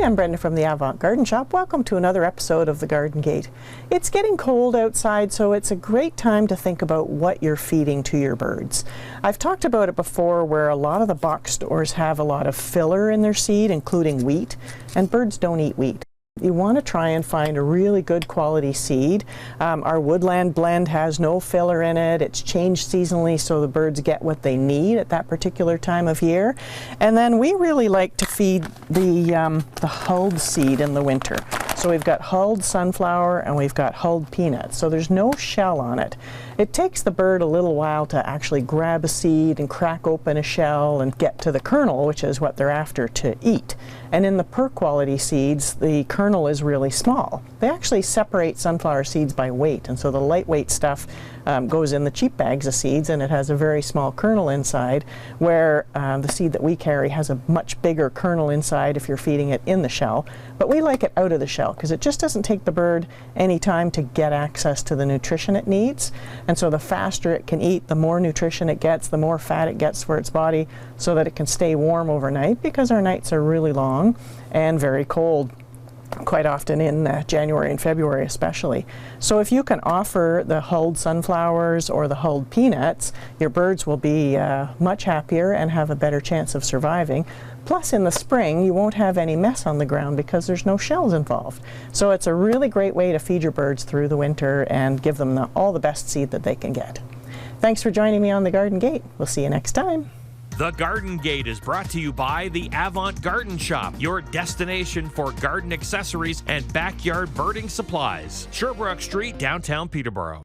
I'm Brenda from the Avant Garden Shop. Welcome to another episode of The Garden Gate. It's getting cold outside, so it's a great time to think about what you're feeding to your birds. I've talked about it before where a lot of the box stores have a lot of filler in their seed, including wheat, and birds don't eat wheat. You want to try and find a really good quality seed. Our woodland blend has no filler in it. It's changed seasonally so the birds get what they need at that particular time of year. And then we really like to feed the hulled seed in the winter. So we've got hulled sunflower and we've got hulled peanuts. So there's no shell on it. It takes the bird a little while to actually grab a seed and crack open a shell and get to the kernel, which is what they're after to eat. And in the per quality seeds, the kernel is really small. They actually separate sunflower seeds by weight, and so the lightweight stuff goes in the cheap bags of seeds, and it has a very small kernel inside, where the seed that we carry has a much bigger kernel inside if you're feeding it in the shell. But we like it out of the shell because it just doesn't take the bird any time to get access to the nutrition it needs. And so the faster it can eat, the more nutrition it gets, the more fat it gets for its body, so that it can stay warm overnight, because our nights are really long and very cold, quite often in January and February especially. So if you can offer the hulled sunflowers or the hulled peanuts, your birds will be much happier and have a better chance of surviving. Plus in the spring you won't have any mess on the ground because there's no shells involved. So it's a really great way to feed your birds through the winter and give them all the best seed that they can get. Thanks for joining me on the Garden Gate. We'll see you next time. The Garden Gate is brought to you by the Avant Garden Shop, your destination for garden accessories and backyard birding supplies. Sherbrooke Street, downtown Peterborough.